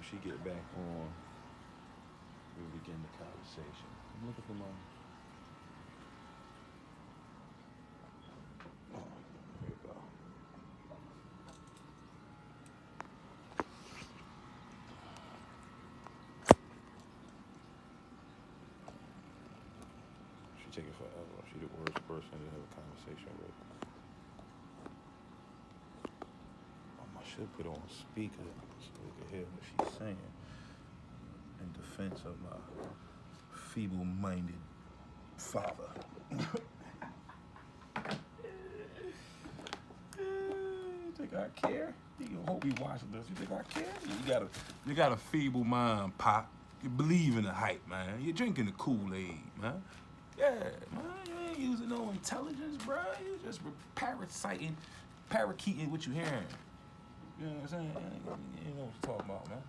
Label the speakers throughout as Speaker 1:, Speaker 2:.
Speaker 1: when she get back on, we'll begin the conversation. I'm looking for my. Oh, there we go. She taking forever. She the worst person to have a conversation with. I should put on speaker so we can hear what she's saying in defense of my feeble-minded father. You think I care? You hope he watching this. You think I care? You got a feeble mind, Pop. You believe in the hype, man. You're drinking the Kool-Aid, man. Yeah, man. You ain't using no intelligence, bro. You just parakeeting what you hearing. You know what I'm saying? You know what I'm talking about, man.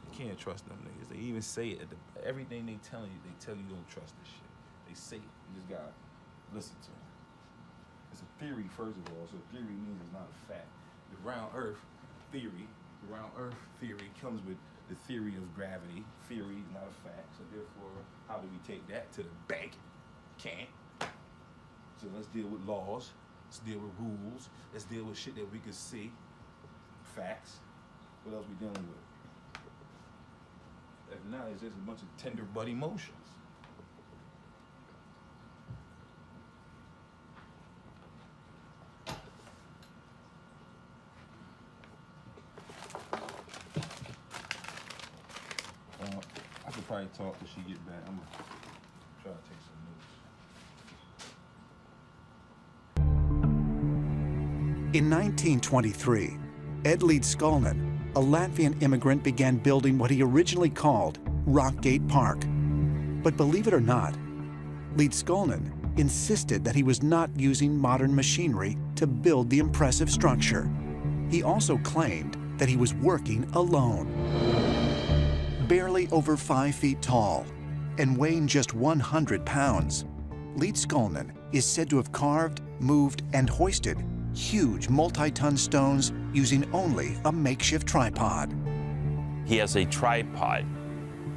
Speaker 1: You can't trust them niggas. They even say it. Everything they tell you don't trust this shit. They say it. You just gotta listen to them. It's a theory, first of all. So theory means it's not a fact. The round earth theory comes with the theory of gravity. Theory is not a fact. So therefore, how do we take that to the bank? Can't. So let's deal with laws. Let's deal with rules. Let's deal with shit that we can see. Facts. What else we dealing with? If not, it's just a bunch of tender butt emotions. I could probably talk till she get back. I'm gonna try to take some notes.
Speaker 2: In 1923, Ed Leedskalnin, a Latvian immigrant, began building what he originally called Rockgate Park. But believe it or not, Leedskalnin insisted that he was not using modern machinery to build the impressive structure. He also claimed that he was working alone. Barely over 5 feet tall and weighing just 100 pounds, Leedskalnin is said to have carved, moved, and hoisted huge multi-ton stones using only a makeshift tripod.
Speaker 3: He has a tripod,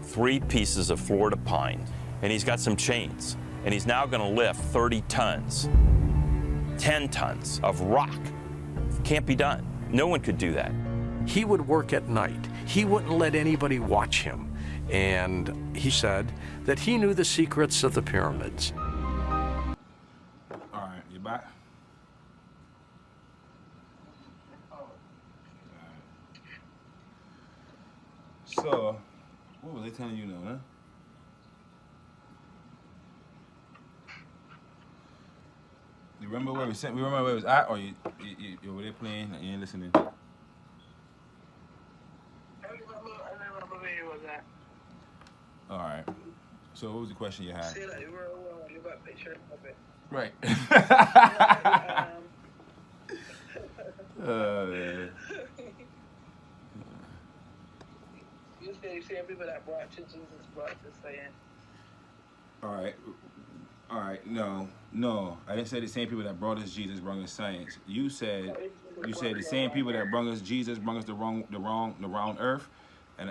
Speaker 3: 3 pieces of Florida pine, and he's got some chains. And he's now gonna lift 30 tons, 10 tons of rock. Can't be done. No one could do that.
Speaker 4: He would work at night. He wouldn't let anybody watch him. And he said that he knew the secrets of the pyramids.
Speaker 1: All right, you back? So, what was they telling you now, huh? You remember where we sent? We remember where it was at, or you were there playing and you ain't listening?
Speaker 5: I remember where you was at.
Speaker 1: All right. So, what was the question you had?
Speaker 5: See that you were you got picture of it.
Speaker 1: Right. Yeah.
Speaker 5: You say people that brought to Jesus brought to saying.
Speaker 1: All right. No. I didn't say the same people that brought us Jesus brought us science. You said the same people that brought us Jesus brought us the wrong earth,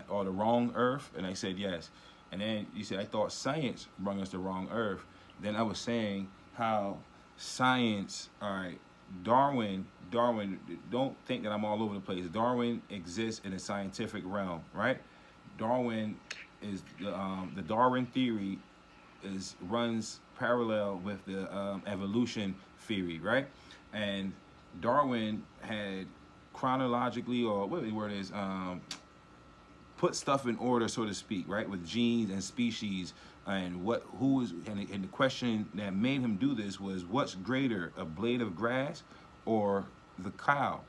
Speaker 1: or the wrong earth, and I said yes. And then you said I thought science brought us the wrong earth. Then I was saying how science. All right, Darwin. Don't think that I'm all over the place. Darwin exists in the scientific realm, right? Darwin is the Darwin theory runs parallel with the evolution theory, right? And Darwin had chronologically, or what the word is, put stuff in order, so to speak, right, with genes and species, and and the question that made him do this was, what's greater, a blade of grass or the cow?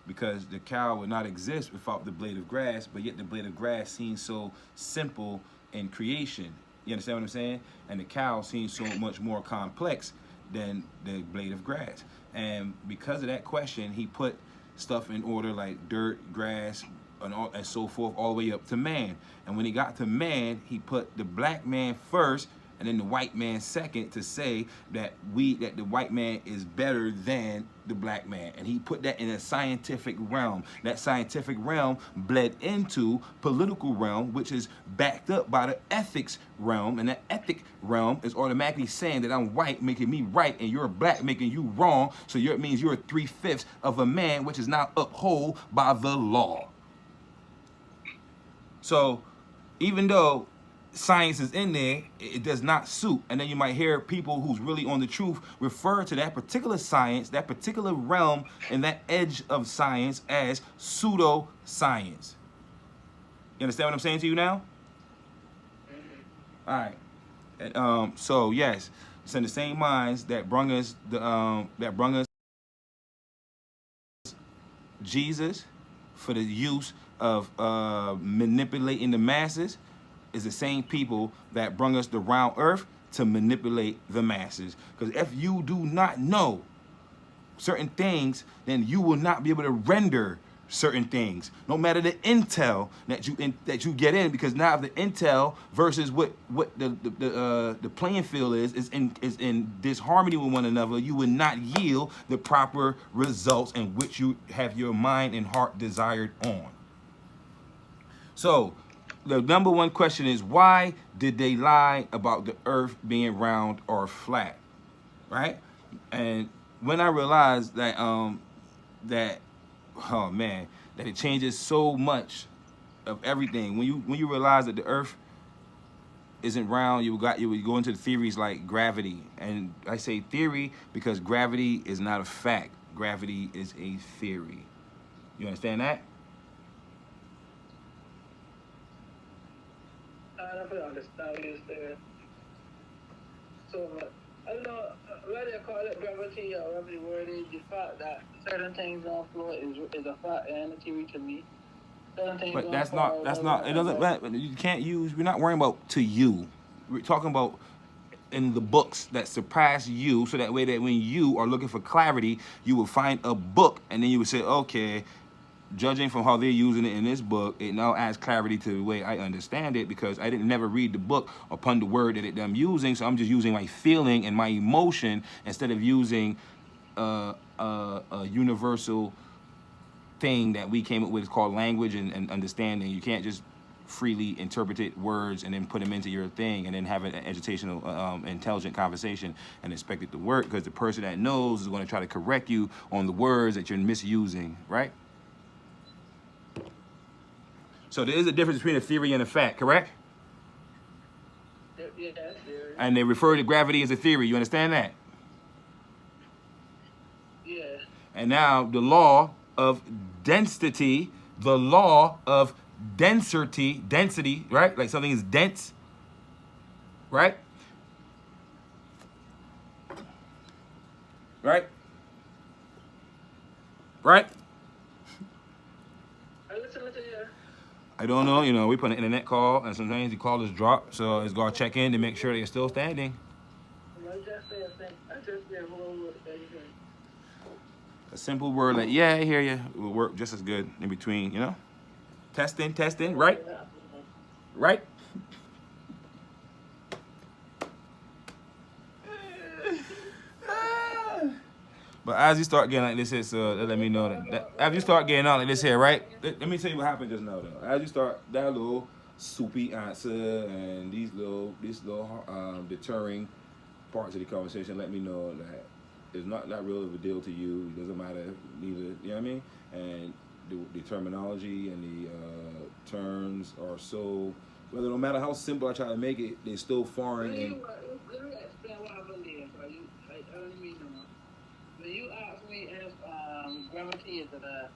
Speaker 1: Because the cow would not exist without the blade of grass, but yet the blade of grass seems so simple in creation. You understand what I'm saying? And the cow seems so much more complex than the blade of grass. And because of that question, he put stuff in order like dirt, grass, and so forth, all the way up to man. And when he got to man, he put the black man first, and then the white man second to say that the white man is better than the black man, and he put that in a scientific realm. That scientific realm bled into political realm, which is backed up by the ethics realm, and that ethic realm is automatically saying that I'm white, making me right, and you're black, making you wrong. So it means you're 3/5 of a man, which is now upheld by the law. So even though science is in there, it does not suit. And then you might hear people who's really on the truth refer to that particular science, that particular realm, and that edge of science as pseudoscience. You understand what I'm saying to you now? All right. And, so yes, it's in the same minds that brung us Jesus for the use of manipulating the masses is the same people that brung us the round earth to manipulate the masses. Because if you do not know certain things, then you will not be able to render certain things, no matter the intel that you get in. Because now the intel versus what the playing field is in disharmony with one another, you will not yield the proper results in which you have your mind and heart desired on. So the number one question is, why did they lie about the earth being round or flat, right? And when I realized that that it changes so much of everything. When you realize that the earth isn't round, you would go into the theories like gravity. And I say theory because gravity is not a fact. Gravity is a theory. You understand that?
Speaker 5: I don't understand what you're saying. So, I don't know whether they call it gravity or whatever the word is, the fact that certain things on the floor is a fact and a theory to me.
Speaker 1: But that's not, it doesn't, you can't use, we're not worrying about to you. We're talking about in the books that surpass you, so that way that when you are looking for clarity, you will find a book and then you would say, okay, judging from how they're using it in this book, it now adds clarity to the way I understand it, because I didn't never read the book upon the word that I'm using, so I'm just using my feeling and my emotion instead of using a universal thing that we came up with called language and understanding. You can't just freely interpret words and then put them into your thing and then have an educational, intelligent conversation and expect it to work, because the person that knows is going to try to correct you on the words that you're misusing, right? So there is a difference between a theory and a fact, correct?
Speaker 5: Yeah, that's theory.
Speaker 1: And they refer to gravity as a theory. You understand that?
Speaker 5: Yeah.
Speaker 1: And now the law of density, density, right? Like something is dense, right? Right? Right?
Speaker 5: I listen to you.
Speaker 1: I don't know, we put an internet call and sometimes the callers drop, so it's gonna check in to make sure they're still standing.
Speaker 5: I just say a whole word.
Speaker 1: A simple word like, yeah, I hear you, will work just as good in between, Testing, right? Right? But as you start getting like this here, so let me know that as you start getting out like this here, right? Let me tell you what happened just now though. As you start that little soupy answer and these little deterring parts of the conversation, let me know that it's not that real of a deal to you. It doesn't matter neither, you know what I mean? And the terminology and the terms are so, whether no matter how simple I try to make it, they're still foreign.
Speaker 5: Let me explain what I believe. I don't mean no more. When you ask me if gravity is a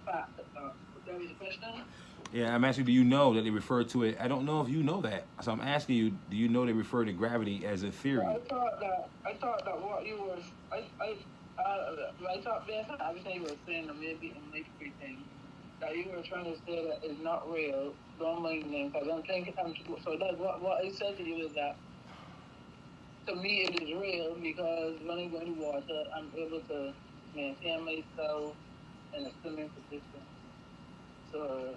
Speaker 5: fact, that was the question?
Speaker 1: Yeah, I'm asking, do you know that they refer to it? I don't know if you know that. So I'm asking you, do you know they refer to gravity as a theory?
Speaker 5: I thought that what you were, I thought based on everything you were saying, maybe in everything, that you were trying to say that it's not real. Don't mind them, because I'm thinking, so that's what I said to you is that, to me it is real, because when I go in the water, I'm able to maintain myself in a swimming position. So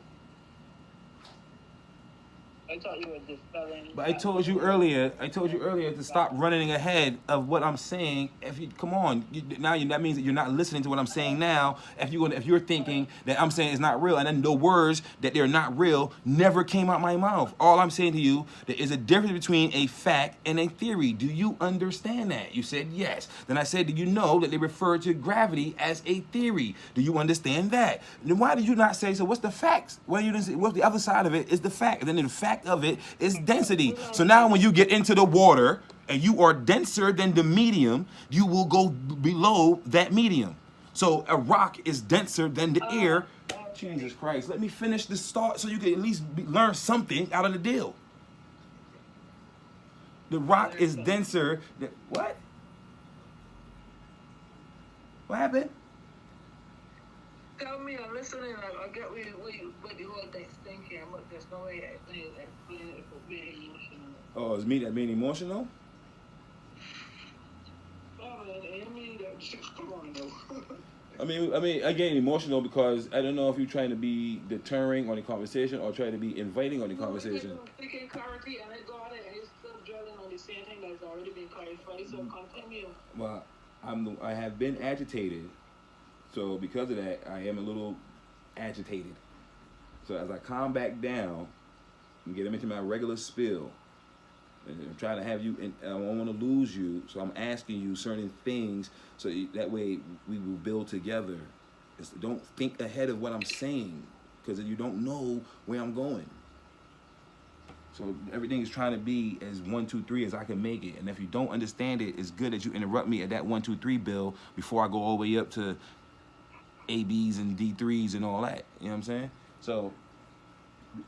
Speaker 5: I thought you were dispelling.
Speaker 1: But I told you earlier to stop running ahead of what I'm saying. If you come on, that means that you're not listening to what I'm saying now. If you're thinking that I'm saying it's not real, and then the words that they're not real never came out my mouth. All I'm saying to you, there is a difference between a fact and a theory. Do you understand that? You said yes. Then I said, do you know that they refer to gravity as a theory? Do you understand that? Then why did you not say so? What's the facts? Why you didn't say what's the other side of it is the fact? And then the fact of it is density. So now when you get into the water and you are denser than the medium, you will go below that medium. So a rock is denser than the air. Jesus Christ, let me finish the start so you can at least learn something out of the deal. The rock is denser than, what? What happened?
Speaker 5: Tell me, I'm listening. I get what the whole thing's thinking, but there's no way I explain it for being emotional.
Speaker 1: Oh, it's me that being emotional?
Speaker 5: Oh, man, I mean that. Come on, though.
Speaker 1: I get emotional because I don't know if you're trying to be deterring on the conversation or trying to be inviting on the conversation.
Speaker 5: Speaking clarity, and I got it, and you're still dwelling on the same thing that's already been clarified. So continue.
Speaker 1: Well, I have been agitated, so because of that, I am a little agitated. So as I calm back down and get into my regular spill, and I'm trying to have you, and I don't want to lose you, so I'm asking you certain things, so that way we will build together. Don't think ahead of what I'm saying, because you don't know where I'm going. So everything is trying to be as 1, 2, 3 as I can make it. And if you don't understand it, it's good that you interrupt me at that 1, 2, 3 bill before I go all the way up to ABs and D3s and all that. You know what I'm saying? So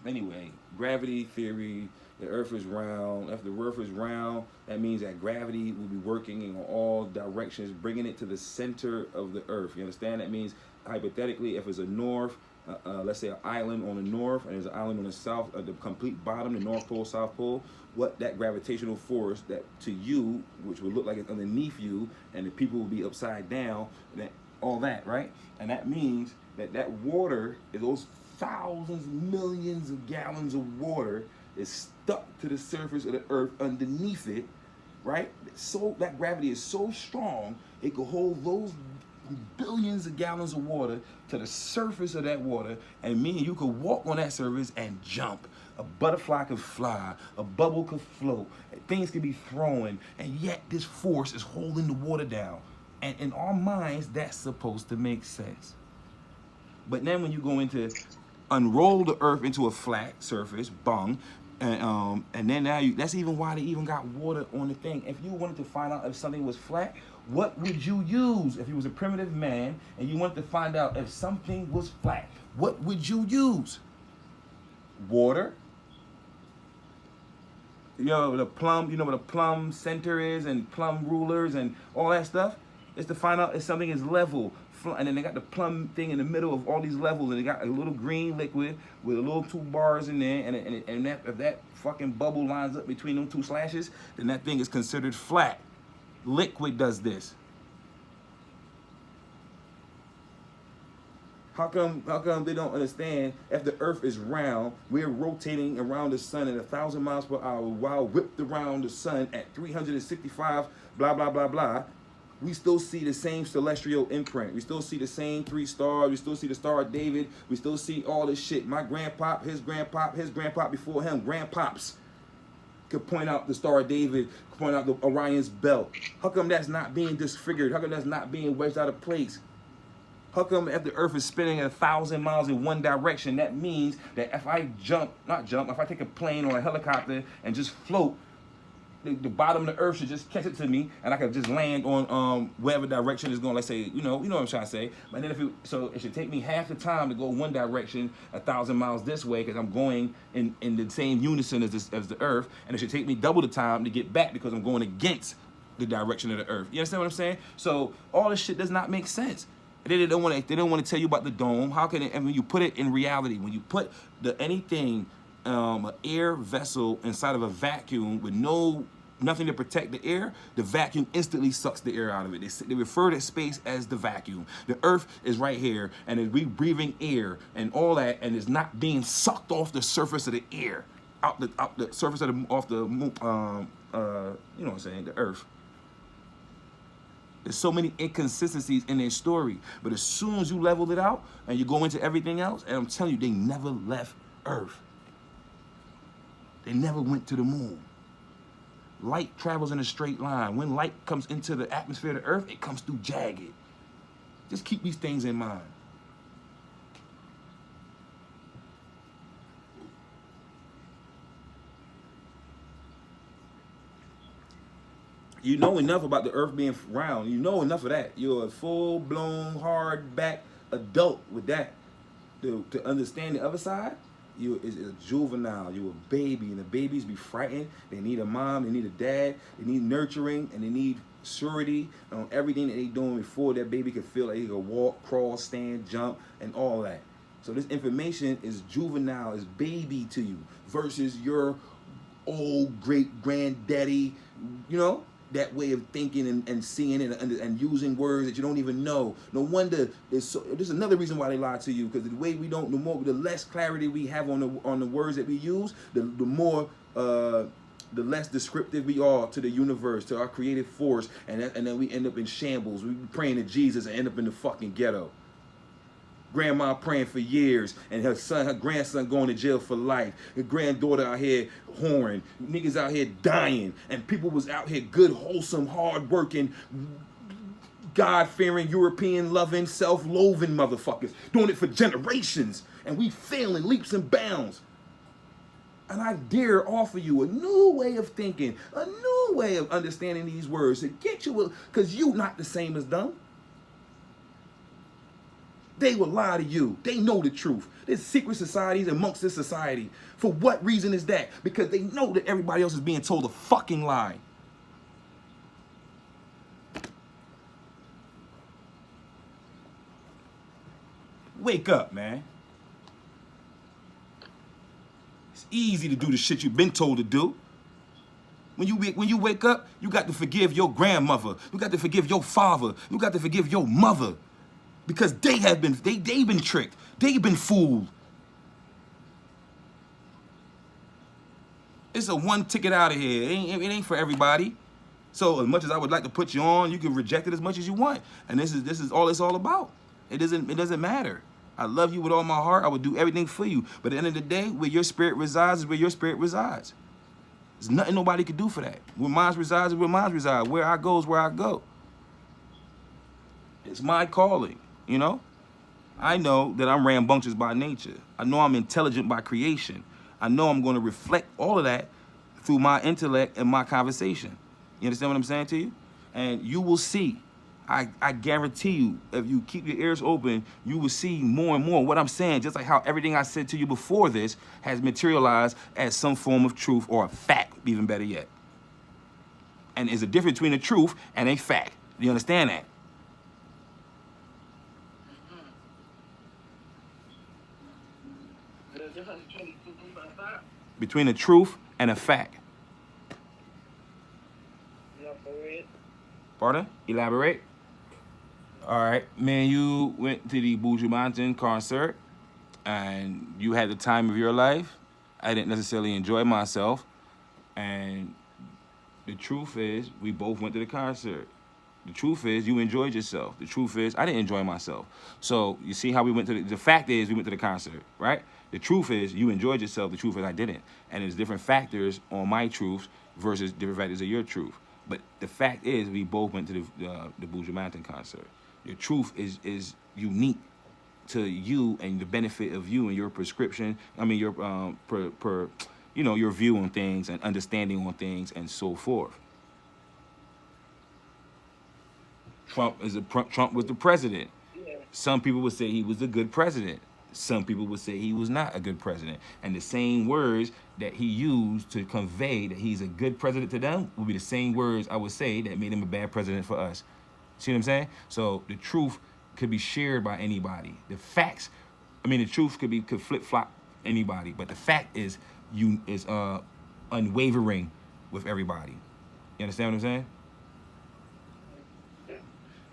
Speaker 1: anyway, gravity theory, the earth is round. If the earth is round, that means that gravity will be working in all directions, bringing it to the center of the earth. You understand? That means hypothetically, if it's a north, let's say an island on the north and there's an island on the south, at the complete bottom, the North Pole, South Pole, what that gravitational force that to you, which would look like it's underneath you, and the people will be upside down, that all that, right? And that means that that water, is those thousands, millions of gallons of water is stuck to the surface of the earth underneath it, right? So that gravity is so strong, it could hold those billions of gallons of water to the surface of that water, and me and you could walk on that surface and jump. A butterfly could fly, a bubble could float, things could be thrown, and yet this force is holding the water down. And in our minds, that's supposed to make sense. But then when you go into unroll the earth into a flat surface, bung, and then now that's even why they even got water on the thing. If you wanted to find out if something was flat, what would you use? If you was a primitive man and you wanted to find out if something was flat, what would you use? Water. You know what a plumb center is, and plumb rulers and all that stuff? It's to find out if something is level. And then they got the plumb thing in the middle of all these levels, and they got a little green liquid with a little 2 bars in there, and if that fucking bubble lines up between them 2 slashes, then that thing is considered flat. Liquid does this. How come they don't understand if the earth is round, we're rotating around the sun at 1,000 miles per hour while whipped around the sun at 365, blah, blah, blah, blah. We still see the same celestial imprint. We still see the same 3 stars. We still see the Star of David. We still see all this shit. My grandpop, his grandpop before him, grandpops could point out the Star of David, point out the Orion's belt. How come that's not being disfigured? How come that's not being wedged out of place? How come if the earth is spinning at 1,000 miles in one direction, that means that if I if I take a plane or a helicopter and just float, the bottom of the earth should just catch it to me, and I could just land on wherever direction is going. Let's say, you know what I'm trying to say. But then so it should take me half the time to go one direction, 1,000 miles this way, because I'm going in the same unison as the earth, and it should take me double the time to get back because I'm going against the direction of the earth. You understand what I'm saying? So all this shit does not make sense. They don't want to tell you about the dome. How can it? And when you put it in reality, when you put anything, an air vessel inside of a vacuum with nothing to protect the air, the vacuum instantly sucks the air out of it. They refer to space as the vacuum. The earth is right here, and we breathing air and all that, and it's not being sucked off the surface of the air. out the surface of the off the moon, you know what I'm saying, the earth. There's so many inconsistencies in their story, but as soon as you level it out and you go into everything else, and I'm telling you, they never left Earth. They never went to the moon. Light travels in a straight line. When light comes into the atmosphere of the Earth, it comes through jagged. Just keep these things in mind. You know enough about the earth being round. You know enough of that. You're a full-blown, hard-back adult with that. To understand the other side, you is a juvenile. You're a baby, and the babies be frightened. They need a mom, they need a dad, they need nurturing, and they need surety on everything that they doing before that baby can feel like he can walk, crawl, stand, jump, and all that. So this information is juvenile, is baby to you, versus your old great-granddaddy, you know? That way of thinking and seeing it and using words that you don't even know. No wonder there's another reason why they lie to you, because the way we don't, the less clarity we have on the words that we use, the more the less descriptive we are to the universe, to our creative force, and then we end up in shambles. We be praying to Jesus and end up in the fucking ghetto. Grandma praying for years, and her grandson going to jail for life. Her granddaughter out here whoring. Niggas out here dying. And people was out here good, wholesome, hard-working, God-fearing, European-loving, self-loathing motherfuckers. Doing it for generations. And we failing leaps and bounds. And I dare offer you a new way of thinking, a new way of understanding these words to get you, because you not the same as them. They will lie to you. They know the truth. There's secret societies amongst this society. For what reason is that? Because they know that everybody else is being told a fucking lie. Wake up, man. It's easy to do the shit you've been told to do. When you wake up, you got to forgive your grandmother. You got to forgive your father. You got to forgive your mother. Because they've been tricked. They've been fooled. It's a one ticket out of here. It ain't for everybody. So as much as I would like to put you on, you can reject it as much as you want. And this is all it's all about. It doesn't matter. I love you with all my heart. I would do everything for you. But at the end of the day, where your spirit resides is where your spirit resides. There's nothing nobody can do for that. Where mine resides is where mine resides. Where I go is where I go. It's my calling. You know, I know that I'm rambunctious by nature. I know I'm intelligent by creation. I know I'm going to reflect all of that through my intellect and my conversation. You understand what I'm saying to you? And you will see. I guarantee you, if you keep your ears open, you will see more and more what I'm saying, just like how everything I said to you before this has materialized as some form of truth or a fact, even better yet. And there's a difference between a truth and a fact. Do you understand that? Between a truth and a fact.
Speaker 5: Elaborate.
Speaker 1: Pardon? Elaborate? All right. Man, you went to the Buju Mountain concert, and you had the time of your life. I didn't necessarily enjoy myself. And the truth is, we both went to the concert. The truth is, you enjoyed yourself. The truth is, I didn't enjoy myself. So you see how we went to the fact is, we went to the concert, right? The truth is, you enjoyed yourself. The truth is, I didn't. And there's different factors on my truth versus different factors of your truth. But the fact is, we both went to the Buju Mountain concert. Your truth is unique to you and the benefit of you and your prescription. I mean, your your view on things and understanding on things and so forth. Trump was the president. Some people would say he was a good president. Some people would say he was not a good president. And the same words that he used to convey that he's a good president to them would be the same words I would say that made him a bad president for us. See what I'm saying? So the truth could be shared by anybody. The facts, the truth could flip-flop anybody, but the fact is unwavering with everybody. You understand what I'm saying?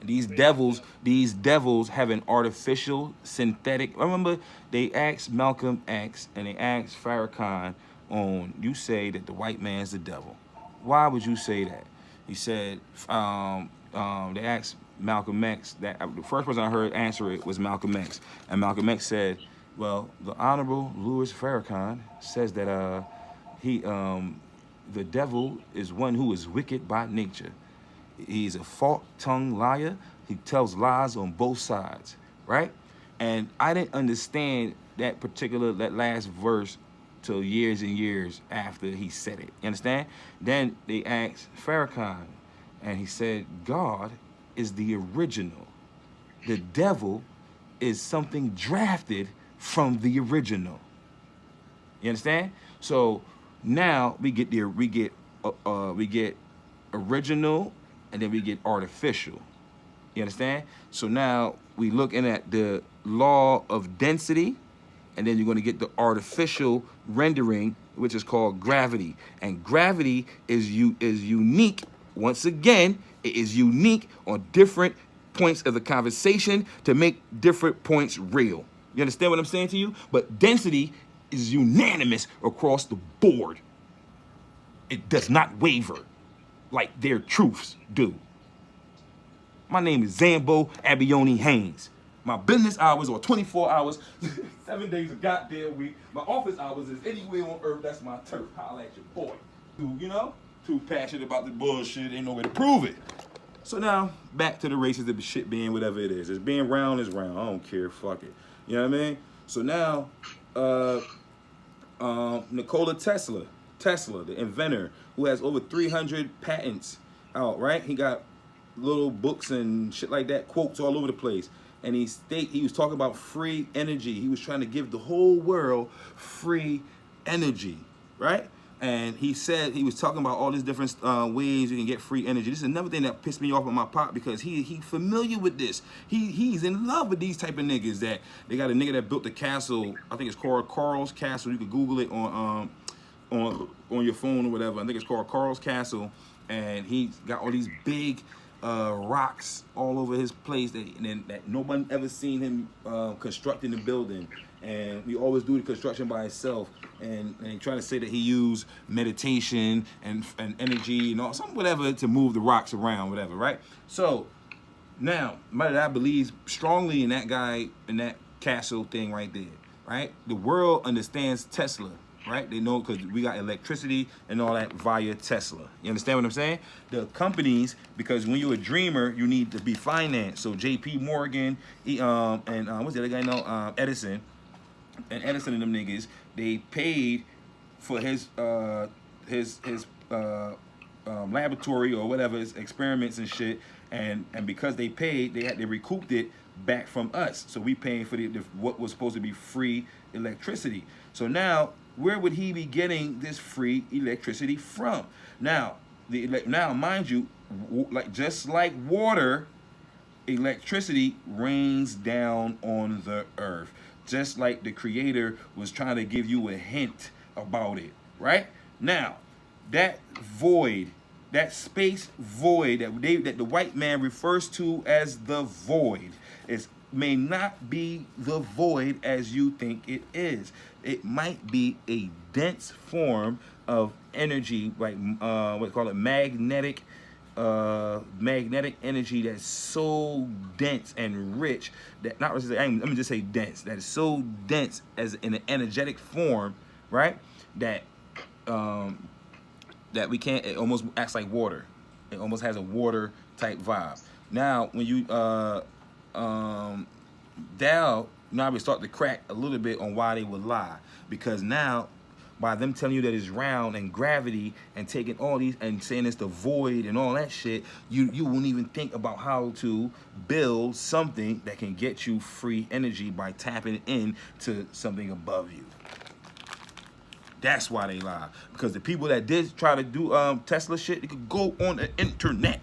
Speaker 1: These devils have an artificial, synthetic. Remember, they asked Malcolm X and they asked Farrakhan you say that the white man's the devil. Why would you say that? He said, they asked Malcolm X, that the first person I heard answer it was Malcolm X. And Malcolm X said, well, the Honorable Louis Farrakhan says that the devil is one who is wicked by nature. He's a fork-tongued liar. He tells lies on both sides, right? And I didn't understand that last verse till years and years after he said it. You understand? Then they asked Farrakhan, and he said, God is the original. The devil is something drafted from the original. You understand? So now we get original, and then we get artificial. You understand? So now we looking at the law of density, and then you're going to get the artificial rendering, which is called gravity. And gravity is unique. Once again, it is unique on different points of the conversation to make different points real. You understand what I'm saying to you? But density is unanimous across the board. It does not waver like their truths do. My name is Zambo Abioni Haynes. My business hours are 24 hours, 7 days a goddamn week. My office hours is anywhere on earth. That's my turf. Holla at your boy. Too passionate about the bullshit. Ain't no way to prove it. So now, back to the races of the shit being whatever it is. It's being round is round. I don't care. Fuck it. You know what I mean? So now, Nikola Tesla, the inventor, who has over 300 patents out, right? He got little books and shit like that, quotes all over the place. And he was talking about free energy. He was trying to give the whole world free energy, right? And he said he was talking about all these different ways you can get free energy. This is another thing that pissed me off on my pop, because he familiar with this. He's in love with these type of niggas. That they got a nigga that built the castle. I think it's called Carl's Castle. You could Google it on your phone or whatever. I think it's called Carl's Castle, and he's got all these big rocks all over his place that no one ever seen him constructing the building. And we always do the construction by himself, and trying to say that he used meditation and energy and all some whatever to move the rocks around, whatever, right? So now, I believe strongly in that guy, in that castle thing right there, right? The world understands Tesla, right? They know, because we got electricity and all that via Tesla. You understand what I'm saying? The companies, because when you're a dreamer, you need to be financed. So J.P. Morgan, and what's the other guy know? Edison. And Edison and them niggas, they paid for his laboratory or whatever, his experiments and shit. And because they paid, they recouped it back from us. So we paying for what was supposed to be free electricity. So now, where would he be getting this free electricity from? Now, mind you, just like water, electricity rains down on the earth. Just like the creator was trying to give you a hint about it, right? Now, that void, that space void that the white man refers to as the void, may not be the void as you think it is. It might be a dense form of energy, like what they call it, magnetic energy that's so dense and rich that let me just say dense. That is so dense as in an energetic form, right? That we can't. It almost acts like water. It almost has a water type vibe. Now, when you now we start to crack a little bit on why they would lie, because now, by them telling you that it's round and gravity and taking all these and saying it's the void and all that shit, you won't even think about how to build something that can get you free energy by tapping in to something above you. That's why they lie. Because the people that did try to do Tesla shit, they could go on the internet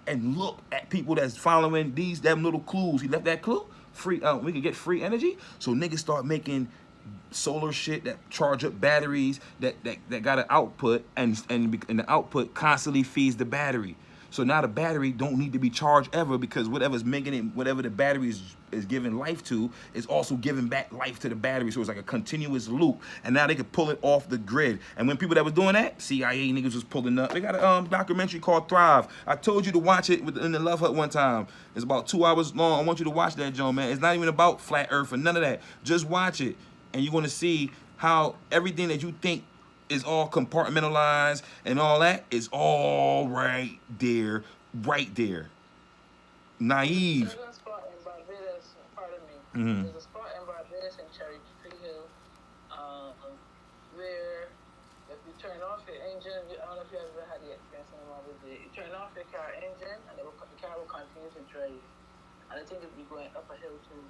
Speaker 1: and look at people that's following them little clues. He left that clue. Free. We can get free energy. So niggas start making solar shit that charge up batteries that got an output, and the output constantly feeds the battery. So now the battery don't need to be charged ever, because whatever's making it, whatever the battery is is giving life to is also giving back life to the battery. So it's like a continuous loop. And now they could pull it off the grid. And when people that was doing that, CIA niggas was pulling up. They got a documentary called Thrive. I told you to watch it in the Love Hut one time. It's about 2 hours long. I want you to watch that, Joe, man. It's not even about flat earth or none of that. Just watch it. And you're going to see how everything that you think is all compartmentalized and all that is all right there. Right there. Naive.
Speaker 5: There's a spot in Barbados, pardon me.
Speaker 1: Mm-hmm.
Speaker 5: There's a spot in Barbados in Cherry Tree Hill, where if you turn off your engine, I don't know if you ever had the experience in one with it. You turn off your car engine, and the car will continue to drive. And I think it'll be going up a hill too.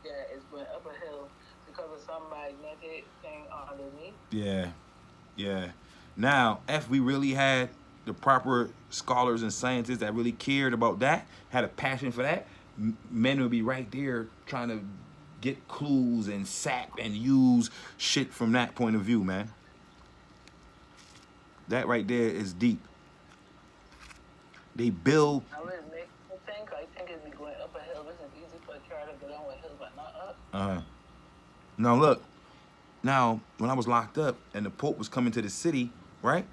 Speaker 5: Yeah, it's going up a hill because of some magnetic thing underneath.
Speaker 1: Yeah, yeah. Now, if we really had the proper scholars and scientists that really cared about that, had a passion for that, men would be right there trying to get clues and sap and use shit from that point of view, man. That right there is deep. They build.
Speaker 5: I would make me think. I think it'd be going up a hill. This is easy for a car to go down a hill, but not up.
Speaker 1: Now look. Now when I was locked up and the Pope was coming to the city, right?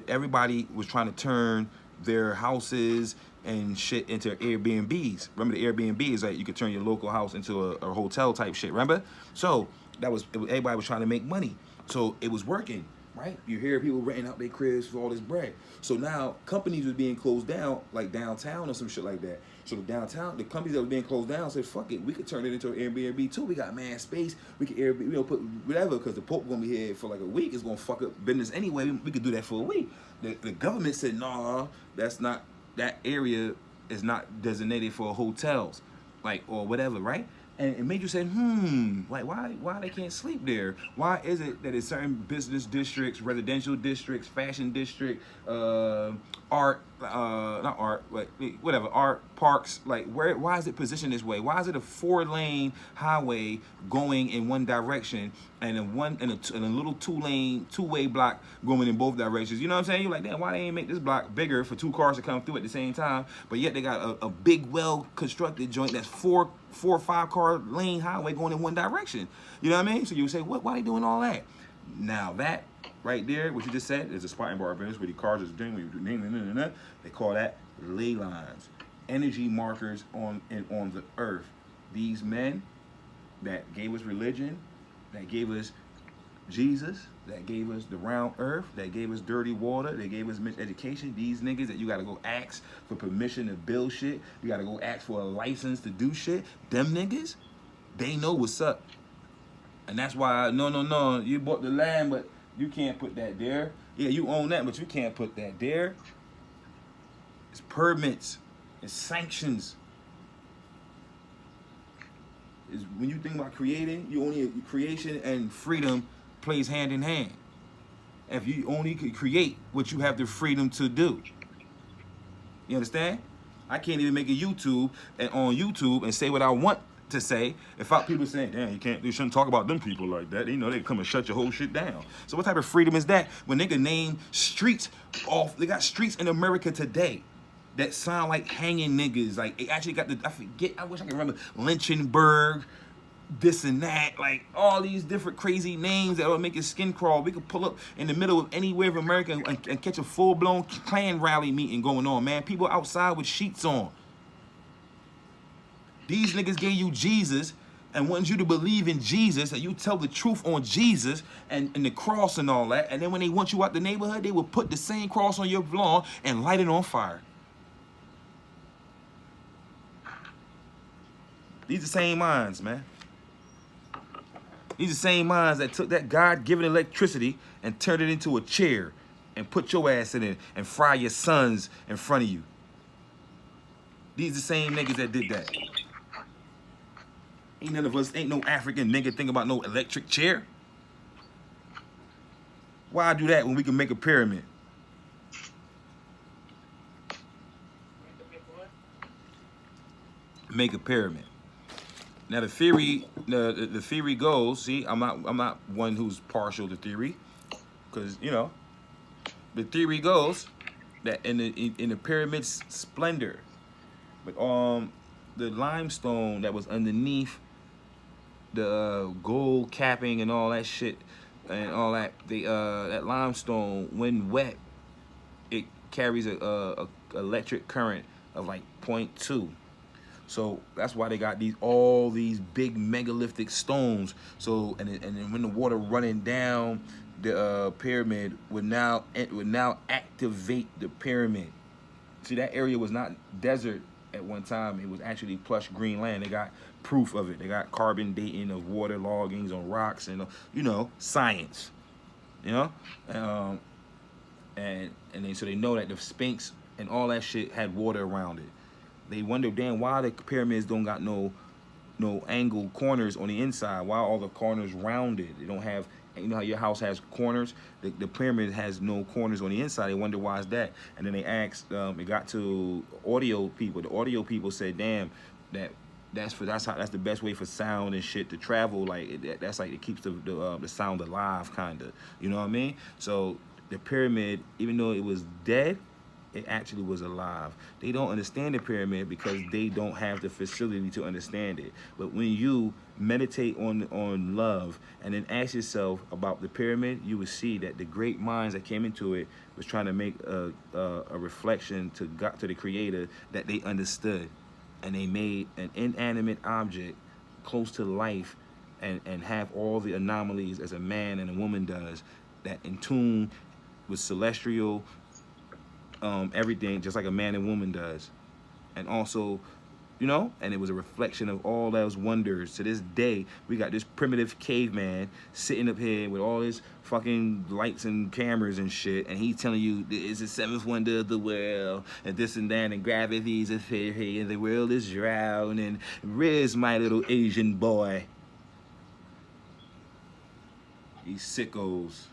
Speaker 1: Everybody was trying to turn their houses and shit into Airbnbs. Remember the Airbnbs, like you could turn your local house into a hotel type shit, remember? So everybody was trying to make money. So it was working, right? You hear people renting out their cribs for all this bread. So now companies was being closed down, like downtown or some shit like that. So the companies that were being closed down said, fuck it, we could turn it into an Airbnb too. We got mad space. We could Airbnb, put whatever, because the Pope gonna be here for like a week. It's gonna fuck up business anyway. We could do that for a week. The government said, nah, that area is not designated for hotels, like, or whatever, right? And it made you say, like, why they can't sleep there? Why is it that in certain business districts, residential districts, fashion district, art, not art, but whatever, art, parks, like, why is it positioned this way? Why is it a 4-lane highway going in one direction and a little 2-way block going in both directions? You know what I'm saying? You're like, damn, why they ain't make this block bigger for 2 cars to come through at the same time? But yet they got a big, well-constructed joint that's 4 or 5 car lane highway going in one direction. You know what I mean? So you would say, why they doing all that? Now that right there, what you just said, is a spot in Barbados where the cars is doing, they call that ley lines, energy markers on the earth. These men that gave us religion, that gave us Jesus, that gave us the round earth, that gave us dirty water, that gave us education. These niggas that you gotta go ask for permission to build shit, you gotta go ask for a license to do shit. Them niggas, they know what's up. And that's why, no, you bought the land, but you can't put that there. Yeah, you own that, but you can't put that there. It's permits, it's sanctions. Is when you think about creating, you only creation and freedom plays hand in hand. If you only could create what you have the freedom to do. You understand? I can't even make a YouTube on YouTube and say what I want to say if people saying, damn, you shouldn't talk about them people like that. You know, they come and shut your whole shit down. So what type of freedom is that when they can name streets off? They got streets in America today that sound like hanging niggas. Like, it actually got I wish I could remember Lynchburg, this and that, like all these different crazy names that will make your skin crawl. We could pull up in the middle of anywhere of America and catch a full-blown Klan rally meeting going on, man. People outside with sheets on. These niggas gave you Jesus and wanted you to believe in Jesus, and you tell the truth on Jesus and the cross and all that. And then when they want you out the neighborhood, they will put the same cross on your lawn and light it on fire. These are the same minds, man. These are the same minds that took that God-given electricity and turned it into a chair and put your ass in it and fry your sons in front of you. These are the same niggas that did that. Ain't none of us, ain't no African nigga think about no electric chair. Why do that when we can make a pyramid? Make a pyramid. Now the theory goes. See, I'm not one who's partial to theory, because you know, the theory goes that in the pyramid's splendor, but the limestone that was underneath the gold capping and all that shit and all that, that limestone, when wet, it carries a electric current of like 0.2. So that's why they got all these big megalithic stones. So and then when the water running down the pyramid would now activate the pyramid. See, that area was not desert at one time. It was actually plush green land. They got proof of it. They got carbon dating of water loggings on rocks and science. And so they know that the Sphinx and all that shit had water around it. They wonder, damn, why the pyramids don't got no angled corners on the inside? Why all the corners rounded? They don't have, you know how your house has corners? The pyramid has no corners on the inside. They wonder why is that? And then they asked, it got to audio people. The audio people said, damn, that's the best way for sound and shit to travel. Like that's like it keeps the sound alive, kind of. You know what I mean? So the pyramid, even though it was dead, it actually was alive. They don't understand the pyramid because they don't have the facility to understand it. But when you meditate on love and then ask yourself about the pyramid, you will see that the great minds that came into it was trying to make a reflection to God, to the Creator, that they understood, and they made an inanimate object close to life and have all the anomalies as a man and a woman does, that in tune with celestial everything, just like a man and woman does. And also, and it was a reflection of all those wonders. To this day, we got this primitive caveman sitting up here with all his fucking lights and cameras and shit, and he's telling you it's the seventh wonder of the world, and this and that, and gravity's a theory, and the world is drowning. Where's my little Asian boy? These sickos.